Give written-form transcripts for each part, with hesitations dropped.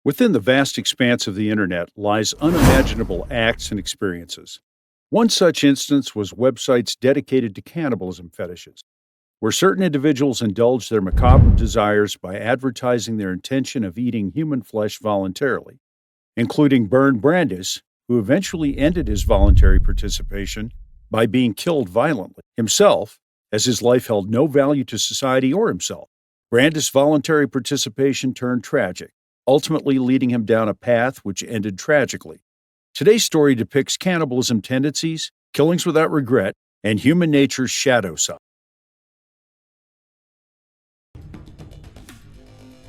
Within the vast expanse of the internet lies unimaginable acts and experiences. One such instance was websites dedicated to cannibalism fetishes, where certain individuals indulge their macabre desires by advertising their intention of eating human flesh voluntarily, including Bernd Brandes, who eventually ended his voluntary participation by being killed violently himself, as his life held no value to society or himself. Brandes' voluntary participation turned tragic, ultimately leading him down a path which ended tragically. Today's story depicts cannibalism tendencies, killings without regret, and human nature's shadow side.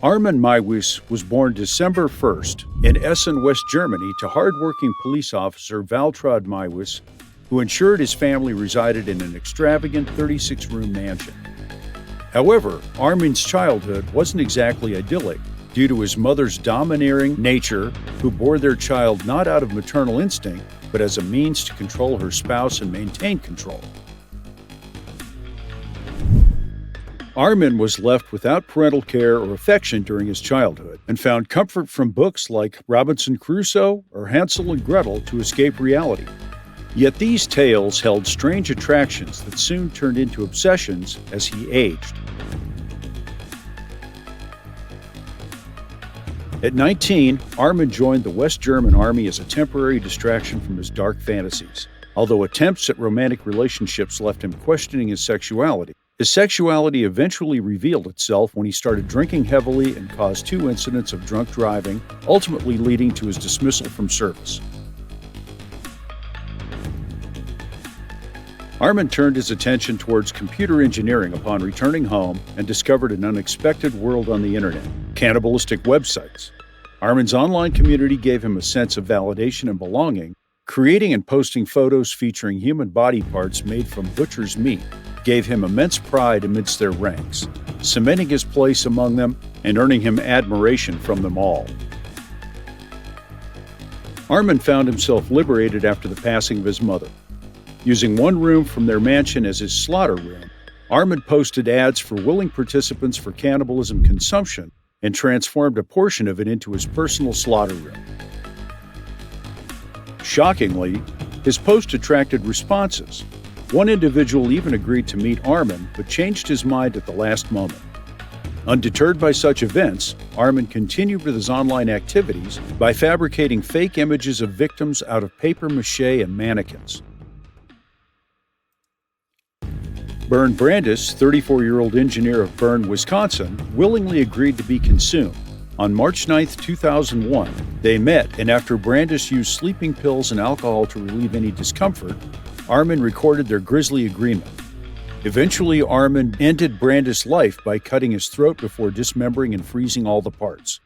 Armin Meiwes was born December 1st in Essen, West Germany, to hardworking police officer Waltraud Meiwes, who ensured his family resided in an extravagant 36-room mansion. However, Armin's childhood wasn't exactly idyllic due to his mother's domineering nature, who bore their child not out of maternal instinct, but as a means to control her spouse and maintain control. Armin was left without parental care or affection during his childhood and found comfort from books like Robinson Crusoe or Hansel and Gretel to escape reality. Yet these tales held strange attractions that soon turned into obsessions as he aged. At 19, Armin joined the West German Army as a temporary distraction from his dark fantasies. Although attempts at romantic relationships left him questioning his sexuality eventually revealed itself when he started drinking heavily and caused 2 incidents of drunk driving, ultimately leading to his dismissal from service. Armin turned his attention towards computer engineering upon returning home and discovered an unexpected world on the internet: cannibalistic websites. Armin's online community gave him a sense of validation and belonging, creating and posting photos featuring human body parts made from butcher's meat gave him immense pride amidst their ranks, cementing his place among them and earning him admiration from them all. Armin found himself liberated after the passing of his mother. Using one room from their mansion as his slaughter room, Armin posted ads for willing participants for cannibalism consumption and transformed a portion of it into his personal slaughter room. Shockingly, his post attracted responses. One individual even agreed to meet Armin, but changed his mind at the last moment. Undeterred by such events, Armin continued with his online activities by fabricating fake images of victims out of papier-mâché and mannequins. Bernd Brandes, 34-year-old engineer of Bern, Wisconsin, willingly agreed to be consumed. On March 9, 2001, they met, and after Brandes used sleeping pills and alcohol to relieve any discomfort, Armin recorded their grisly agreement. Eventually, Armin ended Brandes' life by cutting his throat before dismembering and freezing all the parts.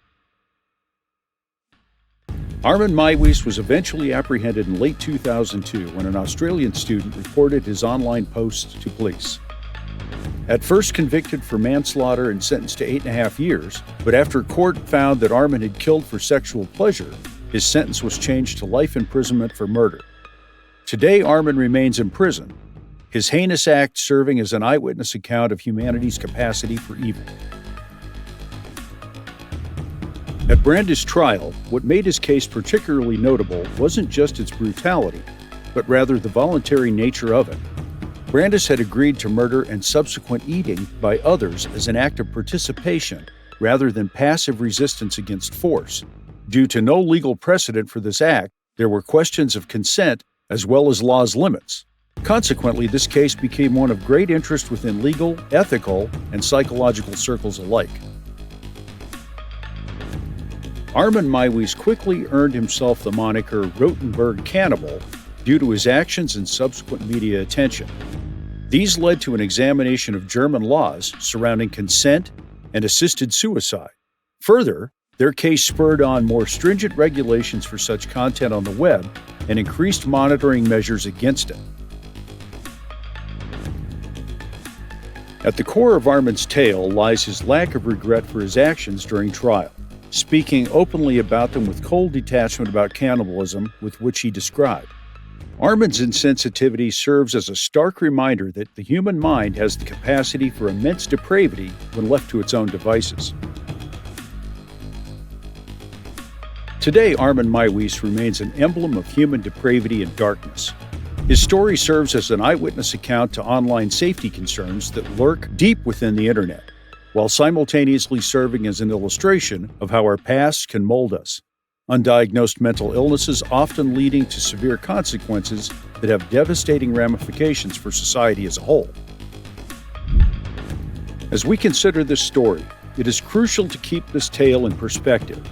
Armin Meiwes was eventually apprehended in late 2002 when an Australian student reported his online posts to police. At first convicted for manslaughter and sentenced to 8.5 years, but after court found that Armin had killed for sexual pleasure, his sentence was changed to life imprisonment for murder. Today, Armin remains in prison, his heinous act serving as an eyewitness account of humanity's capacity for evil. At Brandes' trial, what made his case particularly notable wasn't just its brutality, but rather the voluntary nature of it. Brandes had agreed to murder and subsequent eating by others as an act of participation rather than passive resistance against force. Due to no legal precedent for this act, there were questions of consent as well as law's limits. Consequently, this case became one of great interest within legal, ethical, and psychological circles alike. Armin Meiwes quickly earned himself the moniker Rotenberg Cannibal due to his actions and subsequent media attention. These led to an examination of German laws surrounding consent and assisted suicide. Further, their case spurred on more stringent regulations for such content on the web and increased monitoring measures against it. At the core of Armin's tale lies his lack of regret for his actions during trial, speaking openly about them with cold detachment about cannibalism, with which he described. Armin's insensitivity serves as a stark reminder that the human mind has the capacity for immense depravity when left to its own devices. Today, Armin Meiwes remains an emblem of human depravity and darkness. His story serves as an eyewitness account to online safety concerns that lurk deep within the internet, while simultaneously serving as an illustration of how our past can mold us. Undiagnosed mental illnesses often leading to severe consequences that have devastating ramifications for society as a whole. As we consider this story, it is crucial to keep this tale in perspective.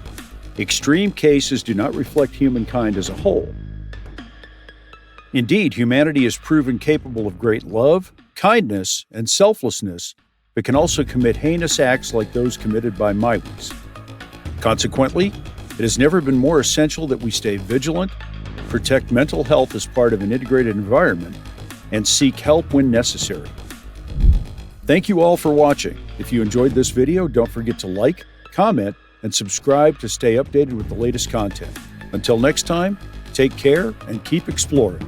Extreme cases do not reflect humankind as a whole. Indeed, humanity is proven capable of great love, kindness, and selflessness, but can also commit heinous acts like those committed by Meiwes. Consequently, it has never been more essential that we stay vigilant, protect mental health as part of an integrated environment, and seek help when necessary. Thank you all for watching. If you enjoyed this video, don't forget to like, comment, and subscribe to stay updated with the latest content. Until next time, take care and keep exploring.